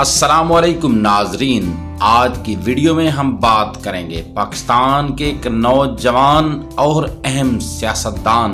अस्सलामुअलैकुम नाजरीन, आज की वीडियो में हम बात करेंगे पाकिस्तान के एक नौजवान और अहम सियासतदान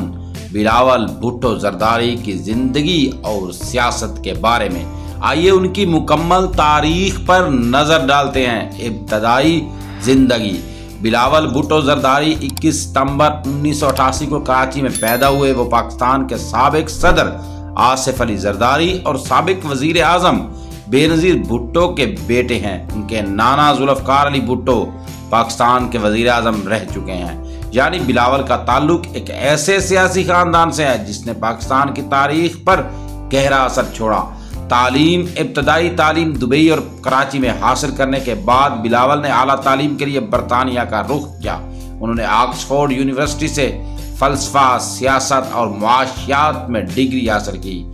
बिलावल भुट्टो जरदारी की जिंदगी और सियासत के बारे में। आइए उनकी मुकम्मल तारीख पर नजर डालते हैं। इब्तदाई जिंदगी। बिलावल भुट्टो जरदारी 21 सितंबर 1988 को कराची में पैदा हुए। वो पाकिस्तान के साबिक सदर आसिफ अली जरदारी और साबिक वजीर आजम बेनज़ीर भुट्टो के बेटे हैं। उनके नाना जुल्फ़कार अली भुट्टो पाकिस्तान के वजीर आजम रह चुके हैं। यानी बिलावल का ताल्लुक एक ऐसे सियासी खानदान से है जिसने पाकिस्तान की तारीख पर गहरा असर छोड़ा। तालीम। इब्तदाई तालीम दुबई और कराची में हासिल करने के बाद बिलावल ने आला तालीम के लिए बरतानिया का रुख किया। उन्होंने ऑक्सफोर्ड यूनिवर्सिटी से फ़लसफ़ा, सियासत और मुआशियात में डिग्री हासिल की।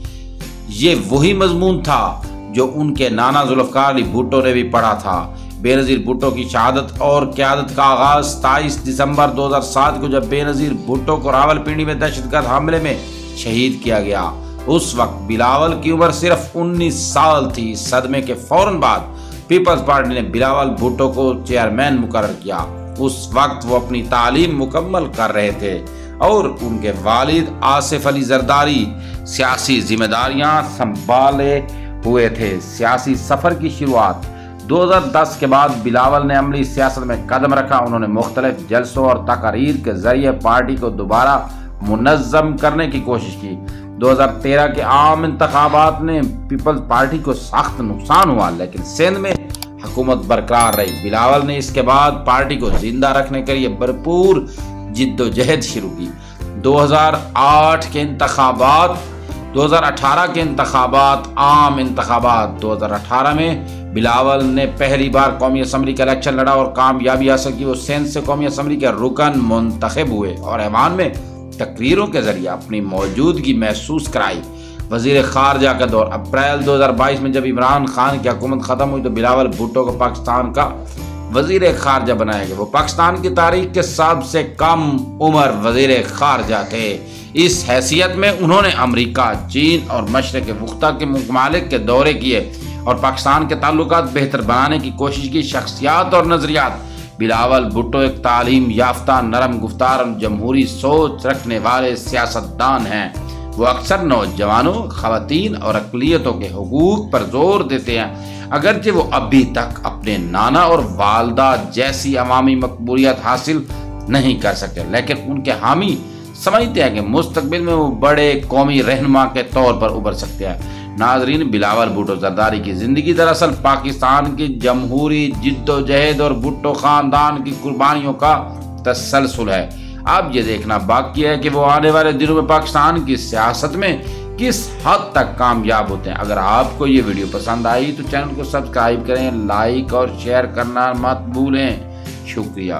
ये वही मजमून था जो उनके नाना जुल्फ़कार अली भुट्टो ने भी पढ़ा था। बेनज़ीर भुट्टो की शहादत और क़यादत का आगाज़ 27 दिसंबर 2007 को जब बेनज़ीर भुट्टो को रावलपिंडी में दहशतगर्द हमले में शहीद किया गया। उस वक्त बिलावल की उम्र सिर्फ 19 साल थी। सदमे के फौरन बाद पीपल्स पार्टी ने बिलावल भुट्टो को चेयरमैन मुकर्रर किया। उस वक्त वो अपनी तालीम मुकम्मल कर रहे थे और उनके वालिद आसिफ अली जरदारी सियासी जिम्मेदारियां संभाले हुए थे। सियासी सफर की शुरुआत 2010 के बाद बिलावल ने अमली सियासत में कदम रखा। उन्होंने मुख्तलिफ जलसों और तकारीर के जरिए पार्टी को दोबारा मुनज़्ज़म करने की कोशिश की। 2013 के आम इंतखाबात ने पीपल्स पार्टी को सख्त नुकसान हुआ, लेकिन सिंध में हुकूमत बरकरार रही। बिलावल ने इसके बाद पार्टी को जिंदा रखने के लिए भरपूर जिद्दोजहद शुरू की। 2018 के इंतखाबात, आम इंतखाबात 2018 में बिलावल ने पहली बार कौमी असम्बली का इलेक्शन लड़ा और कामयाबी हासिल की। वो सिंध से कौमी असम्बली के रुकन मुंतखब हुए और ऐवान में तकरीरों के जरिए अपनी मौजूदगी महसूस कराई। वजीर खारजा का दौर। अप्रैल 2022 में जब इमरान खान की हुकूमत ख़त्म हुई तो बिलावल भुट्टो को पाकिस्तान का वजीर खारजा बनाया गया। वो पाकिस्तान की तारीख के सबसे कम उम्र वजीर खारजा थे। इस हैसियत में उन्होंने अमेरिका, चीन और मशरक़ वस्ता के ममालिक के दौरे किए और पाकिस्तान के ताल्लुकात बेहतर बनाने की कोशिश की। शख्सियात और नज़रियात। बिलावल भुट्टो एक तालीम याफ्ता, नरम गुफ्तार और जमहूरी सोच रखने वाले सियासतदान हैं। वो अक्सर नौजवानों, ख़वातीन और अक़लियतों के हुकूक पर जोर देते हैं। अगरचे वो अभी तक अपने नाना और वालदा जैसी अवामी मकबूलियत हासिल नहीं कर सके, लेकिन उनके हामी समझते हैं कि मुस्तकबिल में वो बड़े कौमी रहनुमा के तौर पर उभर सकते हैं। नाजरीन, बिलावल भुट्टो जरदारी की ज़िंदगी दरअसल पाकिस्तान की जमहूरी जिद्दोजहद और भुट्टो ख़ानदान की कुर्बानियों का तसलसल है। अब ये देखना बाकी है कि वो आने वाले दिनों में पाकिस्तान की सियासत में किस हद तक कामयाब होते हैं। अगर आपको ये वीडियो पसंद आई तो चैनल को सब्सक्राइब करें, लाइक और शेयर करना मत भूलें। शुक्रिया।